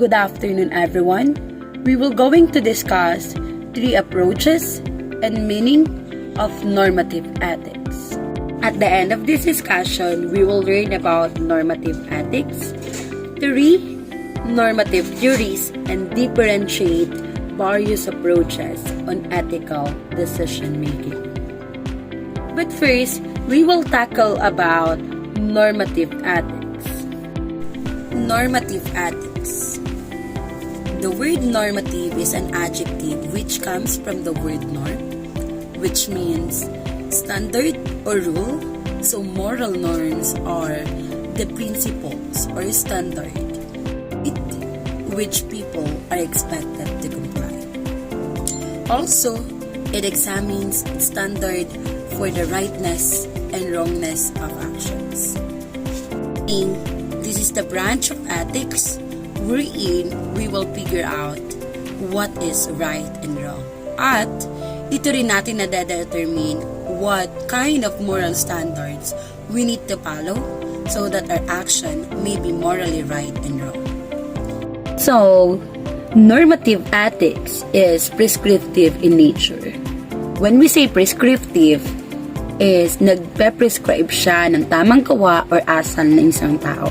Good afternoon, everyone. We will going to discuss three approaches and meaning of normative ethics. At the end of this discussion, we will learn about normative ethics, three normative theories, and differentiate various approaches on ethical decision making. But first, we will tackle about normative ethics. Normative ethics. The word normative is an adjective which comes from the word norm, which means standard or rule. So moral norms are the principles or standard with which people are expected to comply. Also, it examines standard for the rightness and wrongness of actions. This is the branch of ethics wherein we will figure out what is right and wrong. At dito rin natin na-determine what kind of moral standards we need to follow so that our action may be morally right and wrong. So, normative ethics is prescriptive in nature. When we say prescriptive, is nagpe-prescribe siya ng tamang gawa or asal ng isang tao.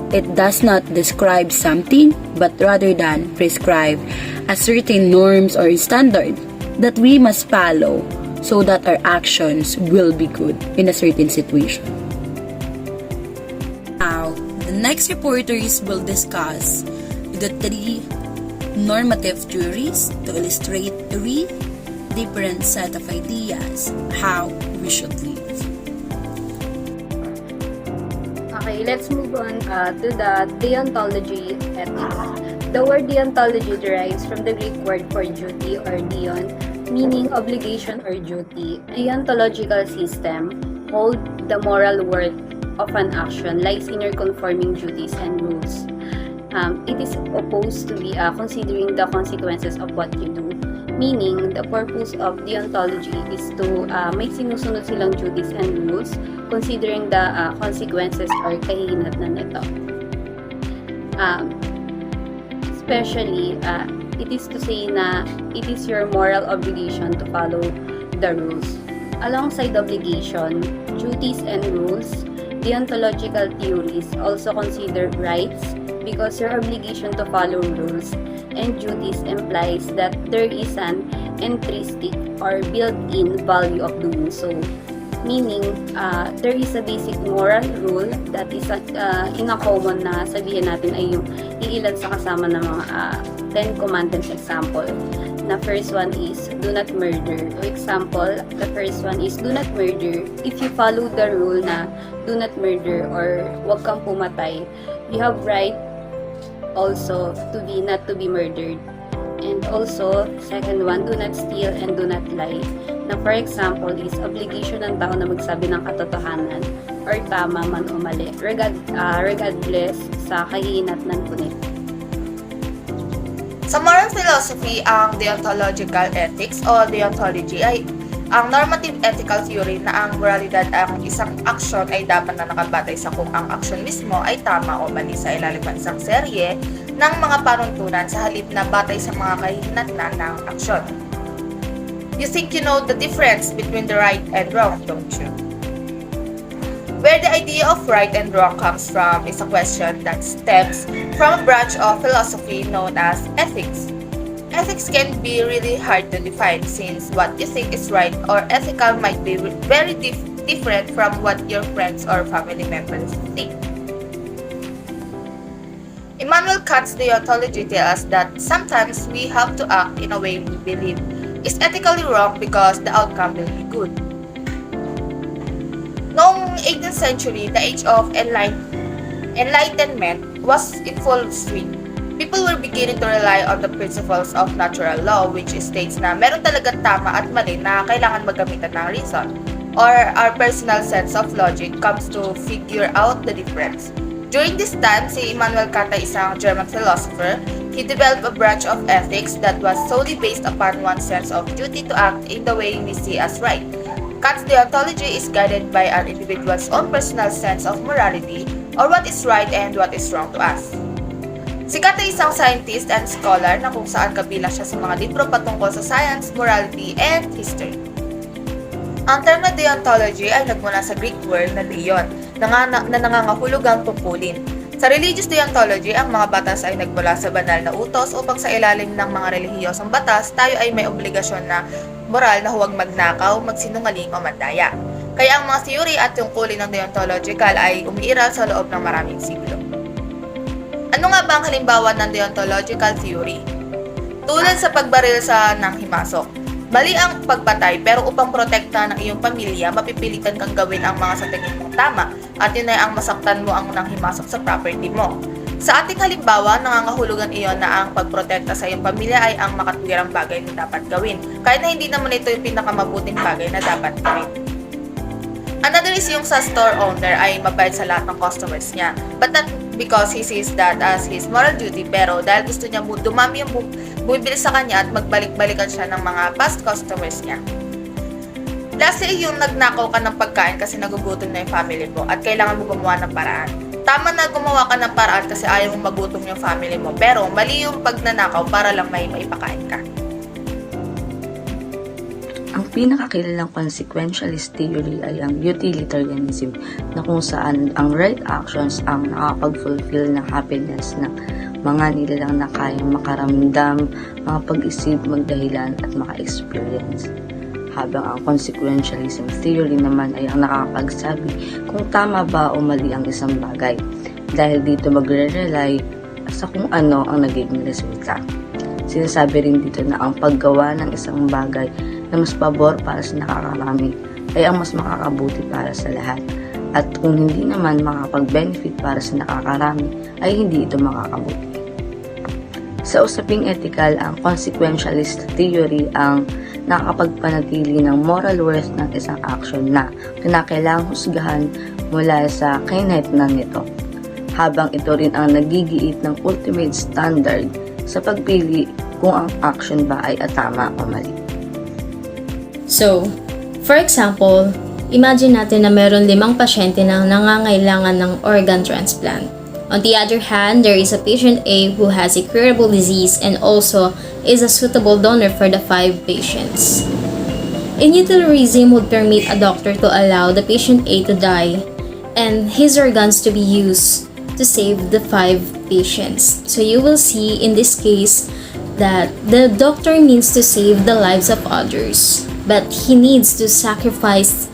It does not describe something, but rather than prescribe a certain norms or standard that we must follow so that our actions will be good in a certain situation. Now, the next reporters will discuss the three normative theories to illustrate three different set of ideas how we should live. Okay, let's move on to the deontology ethics. The word deontology derives from the Greek word for duty or deon, meaning obligation or duty. Deontological system hold the moral worth of an action lies in your conforming duties and rules. It is opposed to be considering the consequences of what you do. Meaning, the purpose of deontology is to may sinusunod silang duties and rules considering the consequences or kahihinatnan nito. Especially, it is to say na it is your moral obligation to follow the rules. Alongside obligation, duties and rules, deontological theories also consider rights because your obligation to follow rules and duties implies that there is an intrinsic or built-in value of doing so. Meaning, there is a basic moral rule that is in a common na sabihin natin ay yung iilan sa kasama ng mga 10 commandments example. Na first one is, do not murder. So example, the first one is, do not murder. If you follow the rule na do not murder or wag kang pumatay, you have right also to be not to be murdered. And also, second one, do not steal and do not lie. Na for example is obligation ng tao na magsabi ng katotohanan or tama man o mali regardless sa kahihinatnan po nito. Sa moral philosophy, ang deontological ethics o deontology ay ang normative ethical theory na ang moralidad ang isang aksyon ay dapat na nakabatay sa kung ang aksyon mismo ay tama o mali sa ilalim ng isang serye ng mga panuntunan sa halip na batay sa mga kahihinatnan ng aksyon. You think you know the difference between the right and wrong, don't you? Where the idea of right and wrong comes from is a question that stems from a branch of philosophy known as ethics. Ethics can be really hard to define since what you think is right or ethical might be very different from what your friends or family members think. Immanuel Kant's deontology tells us that sometimes we have to act in a way we believe is ethically wrong because the outcome will be good. Noong 18th century, the age of enlightenment was in full swing. People were beginning to rely on the principles of natural law which states na meron talagang tama at mali na kailangan maggamitan ng reason or our personal sense of logic comes to figure out the difference. During this time, si Immanuel Kant ay isang German philosopher. He developed a branch of ethics that was solely based upon one's sense of duty to act in the way we see as right. Kant's deontology is guided by an individual's own personal sense of morality or what is right and what is wrong to us. Sikat ay isang scientist and scholar na kung saan kabilang siya sa mga libro patungkol sa science, morality, and history. Ang term na deontology ay nagmula sa Greek word na deon, na nangangahulugang tungkulin. Sa religious deontology, ang mga batas ay nagmula sa banal na utos upang sa ilalim ng mga relihiyosong batas, tayo ay may obligasyon na moral na huwag magnakaw, magsinungaling o mandaya. Kaya ang mga theory at tungkulin ng deontological ay umiiral sa loob ng maraming siglo. Ano nga ba ang halimbawa ng deontological theory? Tulad sa pagbaril ng himasok. Mali ang pagpatay pero upang protektahan ng iyong pamilya, mapipilitan kang gawin ang mga sa tingin mong tama at yun ay ang masaktan mo ang nang himasok sa property mo. Sa ating halimbawa, nangangahulugan iyon na ang pagprotekta sa iyong pamilya ay ang makatwirang bagay na dapat gawin, kahit na hindi naman ito yung pinakamabuting bagay na dapat gawin. Another is yung sa store owner ay mabait sa lahat ng customers niya, but not because he sees that as his moral duty, pero dahil gusto niya dumami yung bumibili sa kanya at magbalik-balikan siya ng mga past customers niya. Lastly, yung nagnakaw ka ng pagkain kasi nagugutom na yung family mo at kailangan mo gumawa ng paraan. Tama na gumawa ka ng paraan kasi ayaw mong magutom yung family mo, pero mali yung pagnanakaw para lang may maipakain ka. Ang pinakakilalang consequentialist theory ay ang utilitarianism, na kung saan ang right actions ang nakakapag-fulfill ng happiness ng mga nilalang na kayang makaramdam, makapag-isip, magdahilan at maka-experience. Habang ang consequentialism theory naman ay ang nakakapagsabi kung tama ba o mali ang isang bagay, dahil dito magre-rely sa kung ano ang nagiging resulta. Sinasabi rin dito na ang paggawa ng isang bagay na mas pabor para sa nakakarami ay ang mas makakabuti para sa lahat, at kung hindi naman makakapag-benefit para sa nakakarami ay hindi ito makakabuti. Sa usaping ethical, ang consequentialist theory ang nakakapagpanatili ng moral worth ng isang action na kinakailangang husgahan mula sa kahinatnan nito, habang ito rin ang nagigiit ng ultimate standard sa pagpili kung ang action ba ay tama o mali. So, for example, imagine natin na meron 5 pasyente na nangangailangan ng organ transplant. On the other hand, there is a patient A who has a curable disease and also is a suitable donor for the 5 patients. Utilitarism would permit a doctor to allow the patient A to die and his organs to be used to save the 5 patients. So you will see in this case that the doctor needs to save the lives of others, but he needs to sacrifice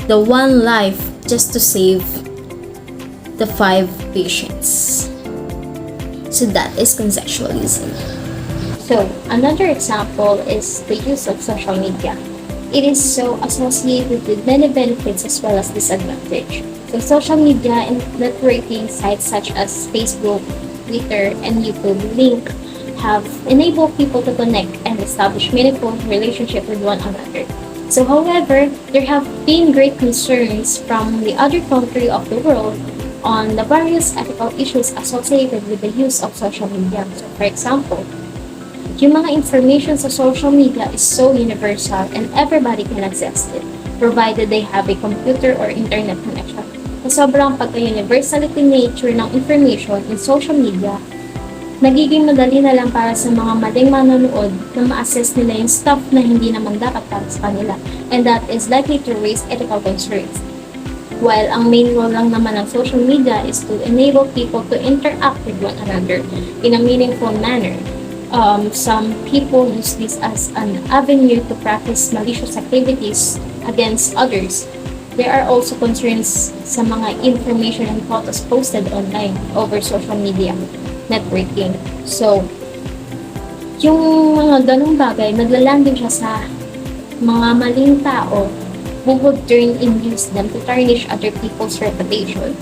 the 1 life just to save the 5 patients. So that is conceptualism. So, another example is the use of social media. It is so associated with many benefits as well as disadvantage. So, social media and networking sites such as Facebook, Twitter, and YouTube Link have enabled people to connect and establish meaningful relationships with one another. So, however, there have been great concerns from the other country of the world on the various ethical issues associated with the use of social media. So, for example, yung mga information sa social media is so universal and everybody can access it, provided they have a computer or internet connection. Sa sobrang pagka-universality nature ng information in social media, nagiging madali na lang para sa mga maling manonood na ma-assess nila yung stuff na hindi naman dapat para sa kanila, and that is likely to raise ethical concerns. While ang main role lang naman ng social media is to enable people to interact with one another in a meaningful manner. Some people use this as an avenue to practice malicious activities against others. There are also concerns sa mga information and photos posted online over social media networking. So, yung mga ganung bagay, naglalanding siya sa mga maling tao who would turn and use them to tarnish other people's reputation.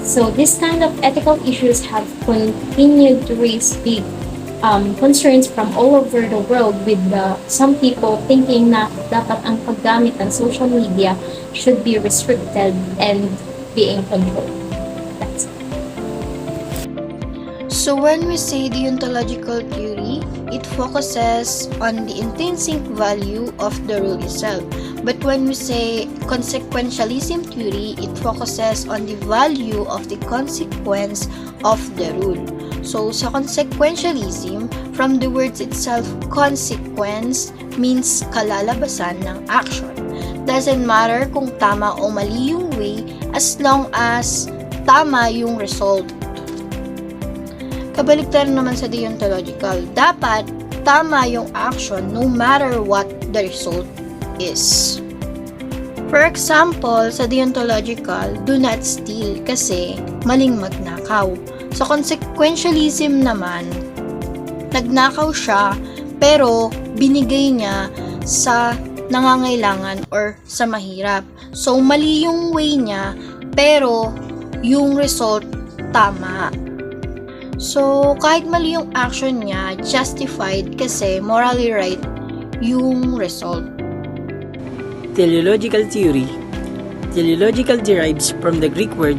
So, this kind of ethical issues have continued to raise big concerns from all over the world, with some people thinking na dapat ang paggamit ng social media should be restricted and being controlled. That's it. So when we say deontological theory, it focuses on the intrinsic value of the rule itself. But when we say consequentialism theory, it focuses on the value of the consequence of the rule. So, sa consequentialism, from the words itself, consequence means kalalabasan ng action. Doesn't matter kung tama o mali yung way as long as tama yung result. Kabaliktaran naman sa deontological, dapat tama yung action no matter what the result is. For example, sa deontological, do not steal kasi maling magnakaw. Sa consequentialism naman, nagnakaw siya pero binigay niya sa nangangailangan or sa mahirap. So, mali yung way niya pero yung result tama. So, kahit mali yung action niya, justified kasi morally right yung result. Teleological theory. Teleological derives from the Greek word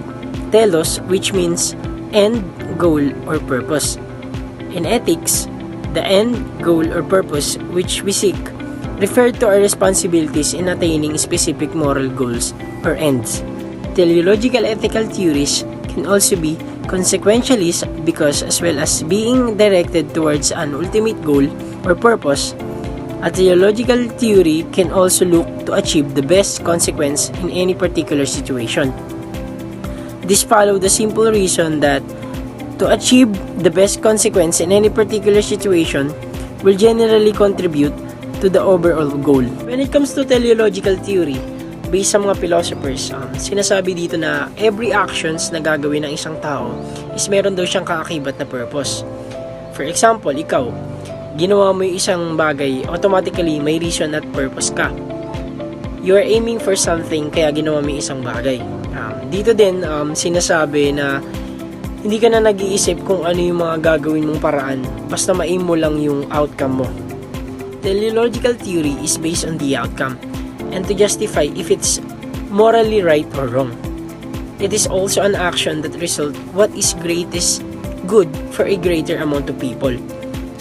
telos, which means end, goal, or purpose. In ethics, the end, goal, or purpose which we seek refer to our responsibilities in attaining specific moral goals or ends. Teleological ethical theories can also be consequentialist because, as well as being directed towards an ultimate goal or purpose, a teleological theory can also look to achieve the best consequence in any particular situation. This follows the simple reason that to achieve the best consequence in any particular situation will generally contribute to the overall goal. When it comes to teleological theory, based sa mga philosophers, sinasabi dito na every actions na gagawin ng isang tao is meron daw siyang kaakibat na purpose. For example, ikaw, ginawa mo yung isang bagay, automatically may reason at purpose ka. You are aiming for something kaya ginawa mo yung isang bagay. Dito din, sinasabi na hindi ka na nag-iisip kung ano yung mga gagawin mong paraan, basta ma-aim mo lang yung outcome mo. Teleological theory is based on the outcome and to justify if it's morally right or wrong. It is also an action that result what is greatest good for a greater amount of people.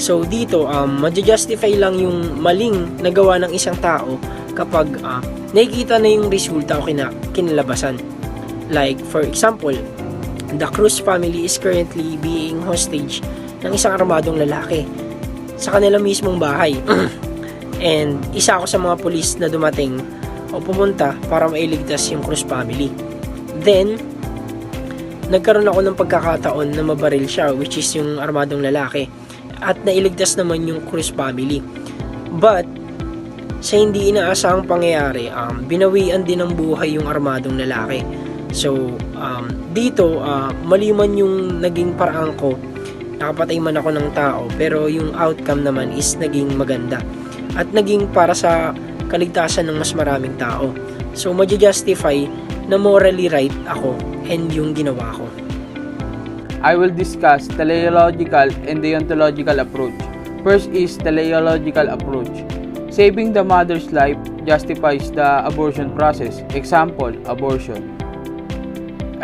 So dito, ma-justify lang yung maling nagawa ng isang tao kapag nakikita na yung resulta o kinalabasan. Like for example, the Cruz family is currently being hostage ng isang armadong lalaki sa kanila mismong bahay. And isa ako sa mga pulis na dumating o pumunta para mailigtas yung Cruz family. Then, nagkaroon ako ng pagkakataon na mabaril siya, which is yung armadong lalaki. At nailigtas naman yung Cruz family. But, sa hindi inaasahang pangyayari, binawian din ng buhay yung armadong lalaki. So, dito, mali man yung naging paraan ko, nakapatay man ako ng tao, pero yung outcome naman is naging maganda. At naging para sa kaligtasan ng mas maraming tao. So, ma-justify na morally right ako and yung ginawa ko. I will discuss teleological and deontological approach. First is teleological approach. Saving the mother's life justifies the abortion process. Example, abortion.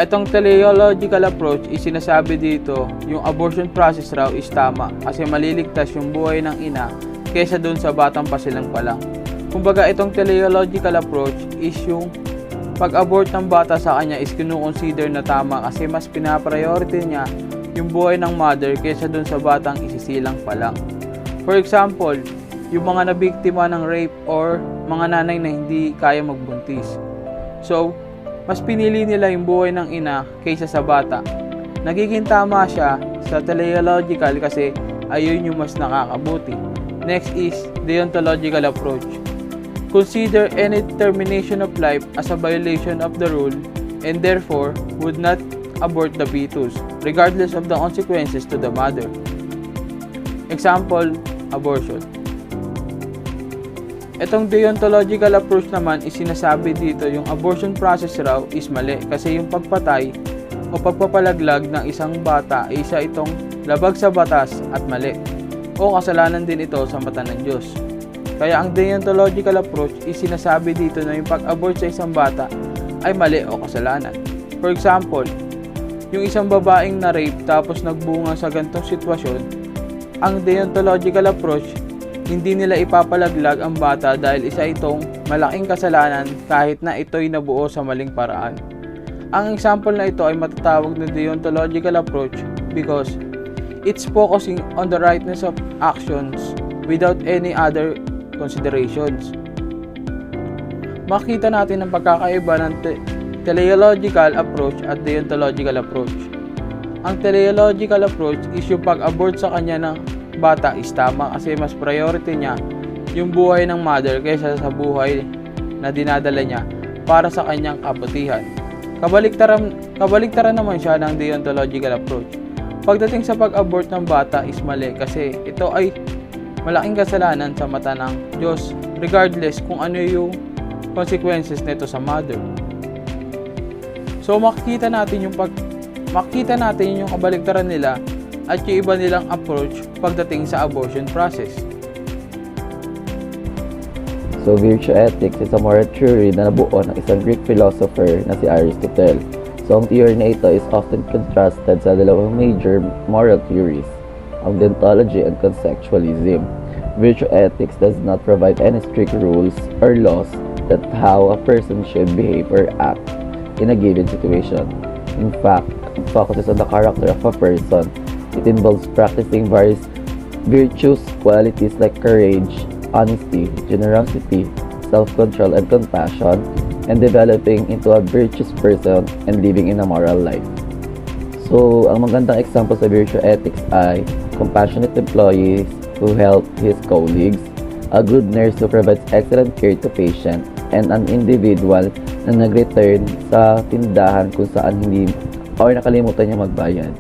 Etong teleological approach is sinasabi dito, yung abortion process raw is tama kasi maliligtas yung buhay ng ina kaysa dun sa batang pasilang pa lang. Kumbaga itong teleological approach is yung pag-abort ng bata sa kanya is kinukonsider na tama kasi mas pinapriority niya yung buhay ng mother kaysa dun sa batang isisilang pa lang. For example, yung mga nabiktima ng rape or mga nanay na hindi kaya magbuntis. So, mas pinili nila yung buhay ng ina kaysa sa bata. Nagiging tama siya sa teleological kasi ayun yung mas nakakabuti. Next is deontological approach. Consider any termination of life as a violation of the rule and therefore would not abort the fetus, regardless of the consequences to the mother. Example, abortion. Itong deontological approach naman is sinasabi dito yung abortion process raw is mali kasi yung pagpatay o pagpapalaglag ng isang bata ay isa itong labag sa batas at mali o kasalanan din ito sa mata ng Diyos. Kaya ang deontological approach is sinasabi dito na yung pag-abort sa isang bata ay mali o kasalanan. For example, yung isang babaeng na rape tapos nagbunga sa gantong sitwasyon, ang deontological approach hindi nila ipapalaglag ang bata dahil isa itong malaking kasalanan kahit na ito'y nabuo sa maling paraan. Ang example na ito ay matatawag na deontological approach because It's focusing on the rightness of actions without any other considerations. Makita natin ang pagkakaiba ng teleological approach at deontological approach. Ang teleological approach is yung pag-abort sa kanya ng bata is tama kasi mas priority niya yung buhay ng mother kaysa sa buhay na dinadala niya para sa kanyang kabutihan. Kabaliktaran naman siya ng deontological approach. Pagdating sa pag-abort ng bata is mali kasi ito ay malaking kasalanan sa mata ng Diyos regardless kung ano yung consequences nito sa mother. So makikita natin yung kabaliktaran nila at yung iba nilang approach pagdating sa abortion process. So, virtue ethics is a moral theory na nabuo ng isang Greek philosopher na si Aristotle. So, ang theory na ito is often contrasted sa dalawang major moral theories, ang deontology and conceptualism. Virtue ethics does not provide any strict rules or laws that how a person should behave or act in a given situation. In fact, it focuses on the character of a person. It involves practicing various virtuous qualities like courage, honesty, generosity, self-control, and compassion, and developing into a virtuous person and living in a moral life. So, ang magandang example sa virtue ethics ay compassionate employees who help his colleagues, a good nurse who provides excellent care to patient, and an individual na nag-return sa tindahan kung saan hindi or nakalimutan niya magbayad.